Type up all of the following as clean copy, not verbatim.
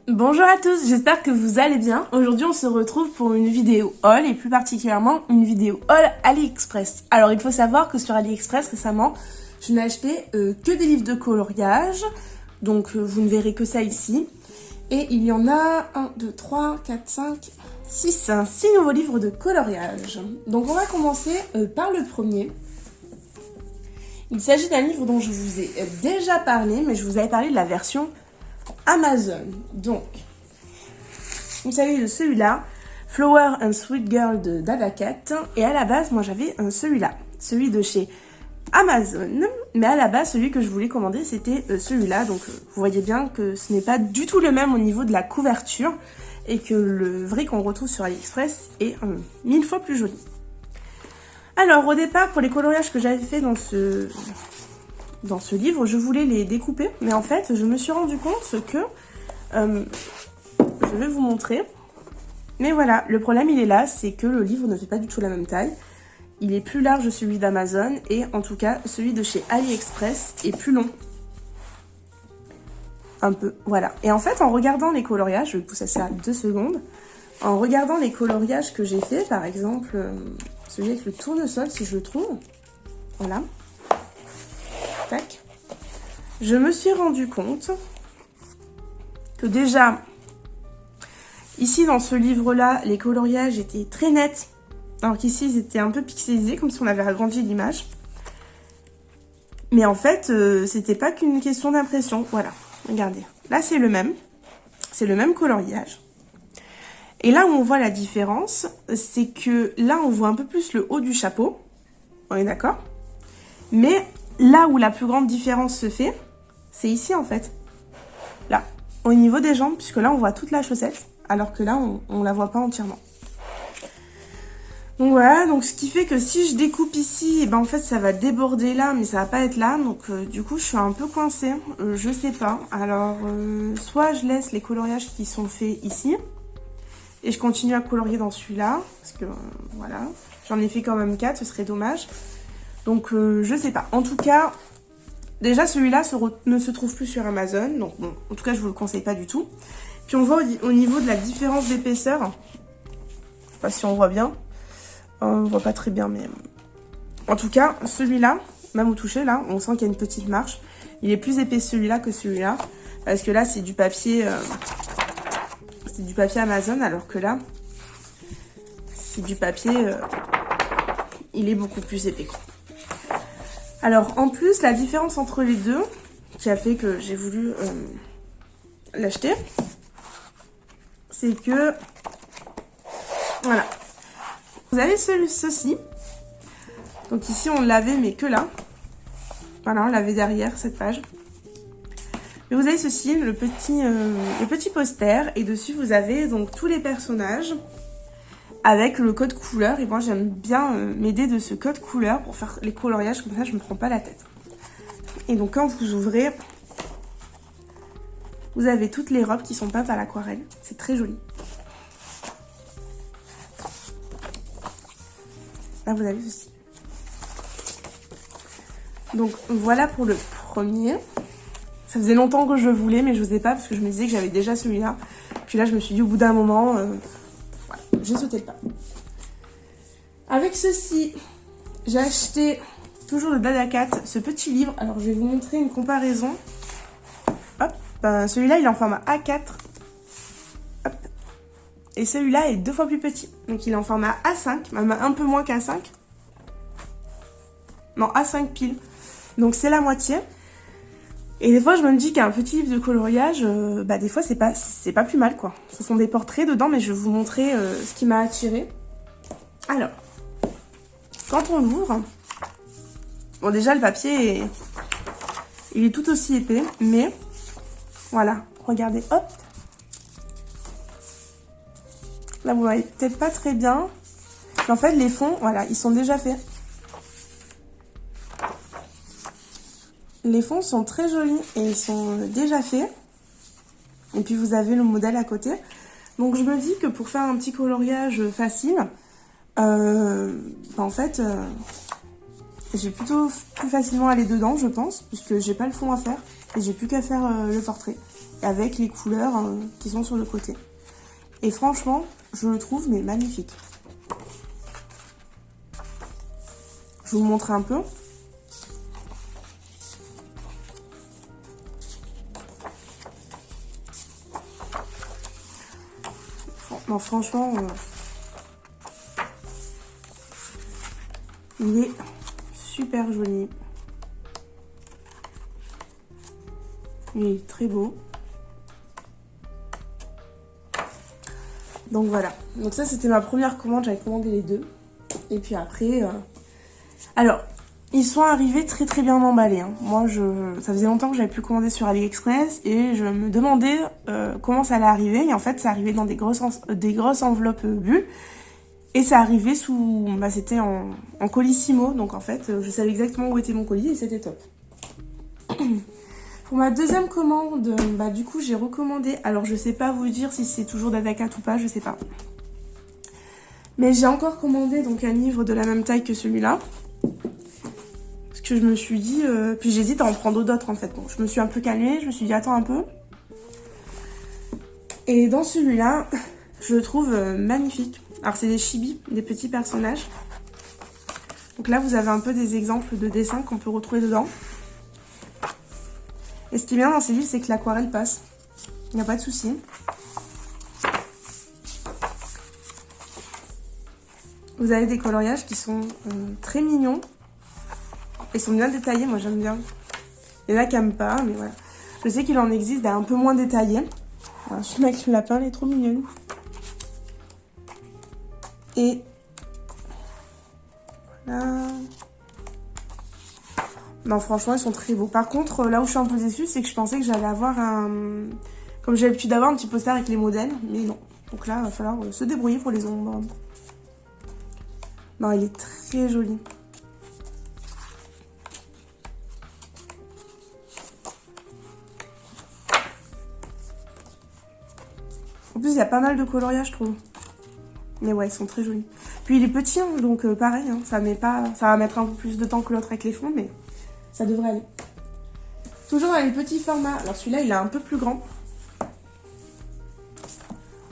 Bonjour à tous, j'espère que vous allez bien. Aujourd'hui on se retrouve pour une vidéo haul et plus particulièrement une vidéo haul AliExpress. Alors il faut savoir que sur AliExpress récemment je n'ai acheté que des livres de coloriage, donc vous ne verrez que ça ici. Et il y en a 1, 2, 3, 4, 5, 6 nouveaux livres de coloriage. Donc on va commencer par le premier. Il s'agit d'un livre dont je vous ai déjà parlé, mais je vous avais parlé de la version Amazon. Donc, il s'agit de celui-là, Flower and Sweet Girl de Dada Cat. Et à la base, moi j'avais celui-là, celui de chez Amazon. Mais à la base, celui que je voulais commander, c'était celui-là. Donc, vous voyez bien que ce n'est pas du tout le même au niveau de la couverture. Et que le vrai qu'on retrouve sur AliExpress est 1000 fois plus joli. Alors, au départ, pour les coloriages que j'avais fait dans ce livre, je voulais les découper, mais en fait, je me suis rendu compte que, je vais vous montrer, mais voilà, le problème il est là, c'est que le livre ne fait pas du tout la même taille. Il est plus large celui d'Amazon, et en tout cas, celui de chez AliExpress est plus long. Un peu, voilà. Et en fait, en regardant les coloriages, je vais pousser ça 2 secondes, en regardant les coloriages que j'ai fait, par exemple, celui avec le tournesol, si je le trouve, voilà. Tac. Je me suis rendu compte que déjà, ici dans ce livre-là, les coloriages étaient très nets, alors qu'ici ils étaient un peu pixelisés, comme si on avait agrandi l'image. Mais en fait, c'était pas qu'une question d'impression. Voilà, regardez. Là, c'est le même coloriage. Et là où on voit la différence, c'est que là, on voit un peu plus le haut du chapeau. On est d'accord? Mais là où la plus grande différence se fait, c'est ici en fait. Là, au niveau des jambes, puisque là on voit toute la chaussette, alors que là on la voit pas entièrement. Donc voilà, donc ce qui fait que si je découpe ici, et ben en fait ça va déborder là, mais ça va pas être là. Donc du coup je suis un peu coincée, je sais pas. Alors soit je laisse les coloriages qui sont faits ici, et je continue à colorier dans celui-là, parce que voilà, j'en ai fait quand même 4, ce serait dommage. Donc je sais pas. En tout cas, déjà celui-là ne se trouve plus sur Amazon. Donc bon, en tout cas je vous le conseille pas du tout. Puis on voit au niveau de la différence d'épaisseur. Je sais pas si on voit bien. On voit pas très bien, mais en tout cas celui-là, même au toucher là, on sent qu'il y a une petite marche. Il est plus épais celui-là que celui-là. Parce que là c'est du papier. C'est du papier Amazon, alors que là c'est du papier. Il est beaucoup plus épais quoi. Alors, en plus, la différence entre les deux, qui a fait que j'ai voulu l'acheter, c'est que, voilà, vous avez ceci. Donc ici, on l'avait, mais que là. Voilà, on l'avait derrière, cette page. Mais vous avez ceci, le petit poster, et dessus, vous avez donc tous les personnages avec le code couleur. Et moi j'aime bien m'aider de ce code couleur pour faire les coloriages, comme ça je me prends pas la tête. Et donc quand vous ouvrez, vous avez toutes les robes qui sont peintes à l'aquarelle. C'est très joli. Là vous avez ceci. Donc voilà pour le premier. Ça faisait longtemps que je le voulais, mais je n'osais pas parce que je me disais que j'avais déjà celui-là. Puis là je me suis dit au bout d'un moment, voilà, j'ai sauté le pas. Avec ceci, j'ai acheté, toujours de Dada Cat, ce petit livre. Alors, je vais vous montrer une comparaison. Hop, celui-là, il est en format A4. Hop. Et celui-là est 2 fois plus petit. Donc, il est en format A5, même un peu moins qu'A5. Non, A5 pile. Donc, c'est la moitié. Et des fois, je me dis qu'un petit livre de coloriage, des fois, c'est pas plus mal, quoi. Ce sont des portraits dedans, mais je vais vous montrer ce qui m'a attiré. Alors, quand on l'ouvre, bon déjà le papier il est tout aussi épais, mais voilà, regardez, hop. Là vous voyez peut-être pas très bien, mais en fait les fonds, voilà, ils sont déjà faits. Les fonds sont très jolis et ils sont déjà faits. Et puis vous avez le modèle à côté. Donc je me dis que pour faire un petit coloriage facile, en fait, J'ai plutôt plus facilement aller dedans, je pense, puisque j'ai pas le fond à faire. Et j'ai plus qu'à faire le portrait. Avec les couleurs qui sont sur le côté. Et franchement, je le trouve mais magnifique. Je vous montre un peu. Non, franchement, il est super joli. Il est très beau. Donc voilà. Donc ça, c'était ma première commande. J'avais commandé les deux. Et puis après... Alors, ils sont arrivés très très bien emballés. Hein. Moi, ça faisait longtemps que j'avais pu commander sur AliExpress. Et je me demandais comment ça allait arriver. Et en fait, ça arrivait dans des grosses enveloppes bulles. Et ça arrivait sous... Bah, c'était en colissimo. Donc en fait, je savais exactement où était mon colis. Et c'était top. Pour ma deuxième commande, bah du coup j'ai recommandé, alors je sais pas vous dire si c'est toujours d'Adakat ou pas, je sais pas. Mais j'ai encore commandé donc un livre de la même taille que celui-là. Parce que je me suis dit, puis j'hésite à en prendre d'autres en fait. Donc je me suis un peu calmée, je me suis dit attends un peu. Et dans celui-là, je le trouve magnifique. Alors c'est des chibis, des petits personnages. Donc là vous avez un peu des exemples de dessins qu'on peut retrouver dedans. Et ce qui est bien dans ces livres, c'est que l'aquarelle passe. Il n'y a pas de souci. Vous avez des coloriages qui sont très mignons. Ils sont bien détaillés, moi j'aime bien. Il y en a qui n'aiment pas, mais voilà. Je sais qu'il en existe un peu moins détaillés. Alors, je suis avec le lapin, elle est trop mignonne. Et voilà. Non, franchement, ils sont très beaux. Par contre, là où je suis un peu déçue, c'est que je pensais que j'allais avoir un... Comme j'ai l'habitude d'avoir un petit poster avec les modèles, mais non. Donc là, il va falloir se débrouiller pour les ombres. Non, il est très joli. En plus, il y a pas mal de coloriage, je trouve. Mais ouais, ils sont très jolis. Puis il est petit, hein, donc pareil, hein, ça va mettre un peu plus de temps que l'autre avec les fonds, mais ça devrait aller. Toujours dans les petits formats. Alors celui-là, il est un peu plus grand.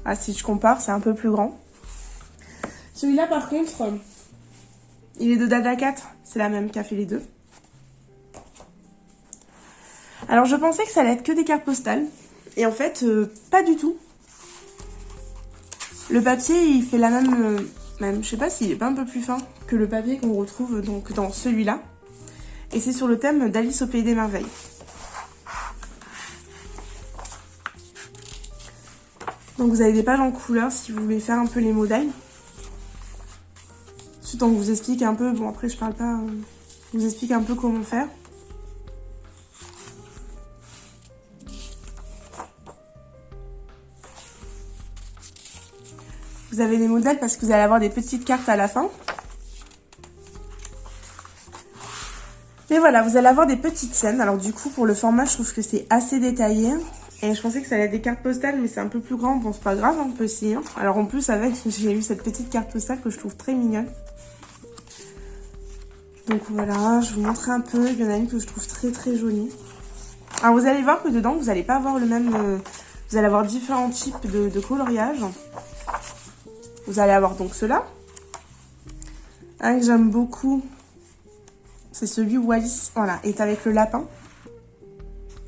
Ah, si je compare, c'est un peu plus grand. Celui-là, par contre, il est de Dadakat. C'est la même qui a fait les deux. Alors, je pensais que ça allait être que des cartes postales. Et en fait, pas du tout. Le papier, il fait la même, je sais pas s'il est pas un peu plus fin que le papier qu'on retrouve donc dans celui-là. Et c'est sur le thème d'Alice au Pays des Merveilles. Donc vous avez des pages en couleur si vous voulez faire un peu les modèles. Ensuite on vous explique un peu, bon après je parle pas, je vous explique un peu comment faire. Vous avez des modèles parce que vous allez avoir des petites cartes à la fin. Mais voilà, vous allez avoir des petites scènes. Alors du coup, pour le format, je trouve que c'est assez détaillé. Et je pensais que ça allait être des cartes postales, mais c'est un peu plus grand. Bon, c'est pas grave, on peut essayer. Alors en plus, avec, j'ai eu cette petite carte postale que je trouve très mignonne. Donc voilà, je vous montre un peu. Il y en a une que je trouve très très jolie. Alors vous allez voir que dedans, vous n'allez pas avoir le même... vous allez avoir différents types de coloriage. Vous allez avoir donc ceux-là. Un que j'aime beaucoup, c'est celui où Alice, voilà, est avec le lapin.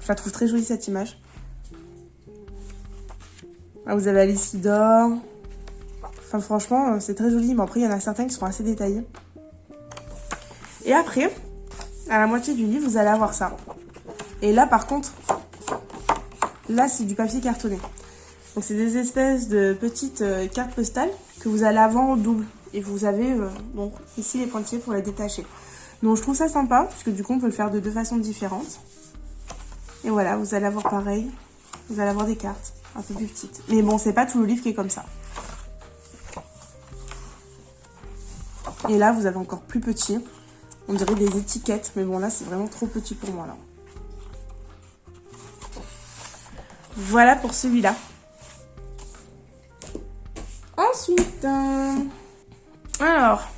Je la trouve très jolie cette image. Là, vous avez Alice qui dort. Enfin franchement, c'est très joli, mais après il y en a certains qui sont assez détaillés. Et après, à la moitié du livre, vous allez avoir ça. Et là par contre, là c'est du papier cartonné. Donc c'est des espèces de petites cartes postales que vous allez avoir en double. Et vous avez donc ici les pointillés pour les détacher. Donc je trouve ça sympa, parce que du coup on peut le faire de deux façons différentes. Et voilà, vous allez avoir pareil. Vous allez avoir des cartes un peu plus petites. Mais bon, c'est pas tout le livre qui est comme ça. Et là, vous avez encore plus petit. On dirait des étiquettes. Mais bon, là, c'est vraiment trop petit pour moi. Là. Voilà pour celui-là. Ensuite, alors,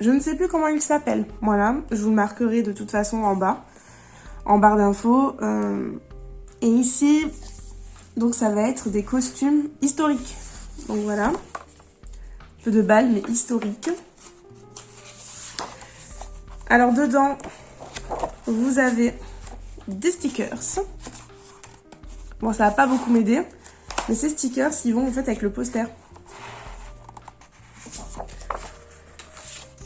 Je ne sais plus comment il s'appelle. Voilà, je vous le marquerai de toute façon en bas. En barre d'infos. Et ici, donc ça va être des costumes historiques. Donc voilà. Un peu de bal, mais historique. Alors dedans, vous avez des stickers. Bon, ça va pas beaucoup m'aider. Mais ces stickers, ils vont en fait avec le poster.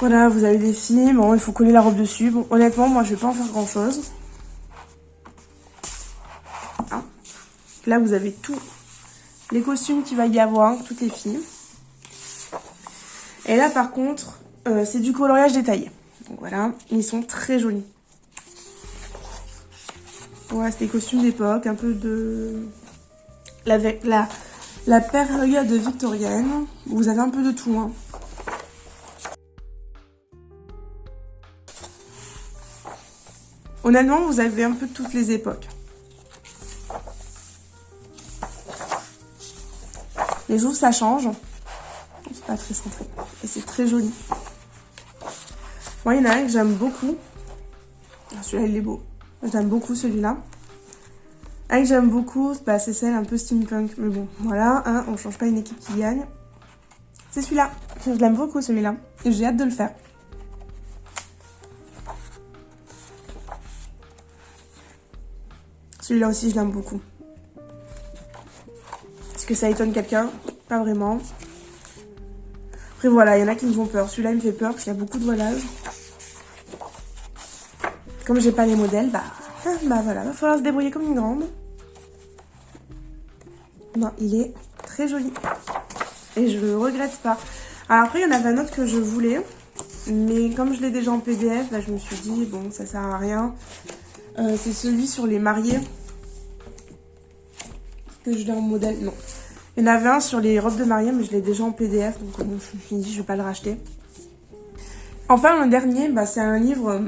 Voilà, vous avez des filles. Bon, il faut coller la robe dessus. Bon, honnêtement, moi, je vais pas en faire grand chose. Ah. Là, vous avez tous les costumes qu'il va y avoir, toutes les filles. Et là, par contre, c'est du coloriage détaillé. Donc voilà, ils sont très jolis. Voilà, c'est des costumes d'époque, un peu de... La période victorienne. Vous avez un peu de tout, hein. Honnêtement, vous avez un peu de toutes les époques. Les jours, ça change. C'est pas très centré. Et c'est très joli. Moi, il y en a un que j'aime beaucoup. Celui-là, il est beau. J'aime beaucoup celui-là. Un que j'aime beaucoup, bah, c'est celle un peu steampunk. Mais bon, voilà, hein, on change pas une équipe qui gagne. C'est celui-là. Je l'aime beaucoup, celui-là. Et j'ai hâte de le faire. Celui-là aussi, je l'aime beaucoup. Est-ce que ça étonne quelqu'un? Pas vraiment. Après, voilà, il y en a qui me font peur. Celui-là, il me fait peur parce qu'il y a beaucoup de voilage. Comme j'ai pas les modèles, bah voilà, va falloir se débrouiller comme une grande. Non, il est très joli. Et je le regrette pas. Alors après, il y en avait un autre que je voulais. Mais comme je l'ai déjà en PDF, bah, je me suis dit, bon, ça sert à rien. C'est celui sur les mariés. Que je l'ai en modèle, non. Il y en avait un sur les robes de mariée, mais je l'ai déjà en PDF. Donc bon, je me suis dit, je vais pas le racheter. Enfin, le dernier, bah, c'est un livre...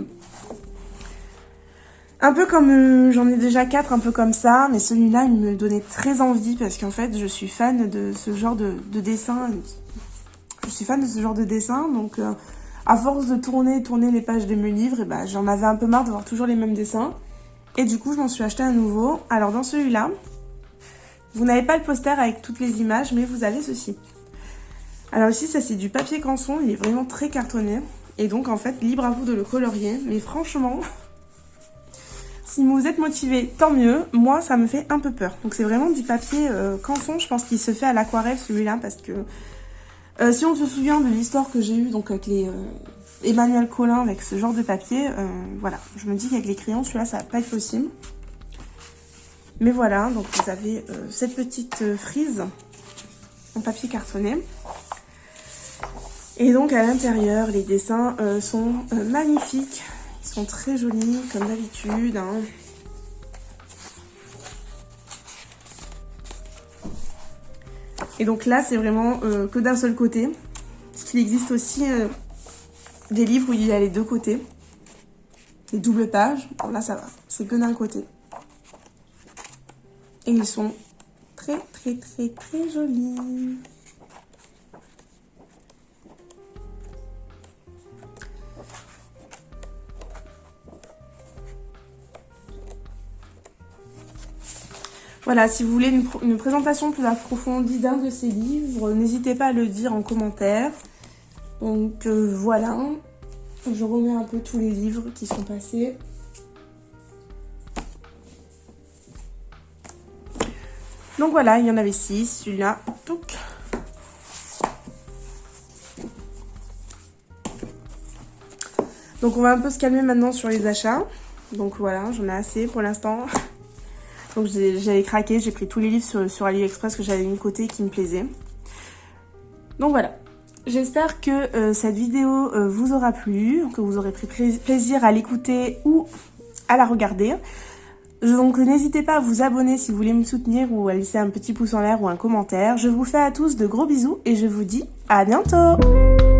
un peu comme, j'en ai déjà 4 un peu comme ça, mais celui-là, il me donnait très envie parce qu'en fait, je suis fan de ce genre de dessin. Je suis fan de ce genre de dessin, donc à force de tourner les pages de mes livres, et bah, j'en avais un peu marre de voir toujours les mêmes dessins. Et du coup, je m'en suis acheté un nouveau. Alors dans celui-là, vous n'avez pas le poster avec toutes les images, mais vous avez ceci. Alors ici, ça c'est du papier canson, il est vraiment très cartonné. Et donc en fait, libre à vous de le colorier, mais franchement... si vous êtes motivé, tant mieux. Moi, ça me fait un peu peur. Donc, c'est vraiment du papier canson. Je pense qu'il se fait à l'aquarelle, celui-là, parce que... si on se souvient de l'histoire que j'ai eue, donc avec les Emmanuel Colin, avec ce genre de papier, voilà. Je me dis qu'avec les crayons, celui-là, ça va pas être possible. Mais voilà, donc vous avez cette petite frise en papier cartonné. Et donc, à l'intérieur, les dessins sont magnifiques. Ils sont très jolis, comme d'habitude. Hein. Et donc là, c'est vraiment que d'un seul côté. Parce qu'il existe aussi des livres où il y a les deux côtés. Les doubles pages. Bon, là, ça va. C'est que d'un côté. Et ils sont très, très, très, très jolis. Voilà, si vous voulez une présentation plus approfondie d'un de ces livres, n'hésitez pas à le dire en commentaire. Donc voilà, je remets un peu tous les livres qui sont passés. Donc voilà, il y en avait 6, celui-là. Donc on va un peu se calmer maintenant sur les achats. Donc voilà, j'en ai assez pour l'instant. Donc j'avais craqué, j'ai pris tous les livres sur AliExpress que j'avais mis de côté qui me plaisaient. Donc voilà. J'espère que cette vidéo vous aura plu, que vous aurez pris plaisir à l'écouter ou à la regarder. Donc n'hésitez pas à vous abonner si vous voulez me soutenir ou à laisser un petit pouce en l'air ou un commentaire. Je vous fais à tous de gros bisous et je vous dis à bientôt!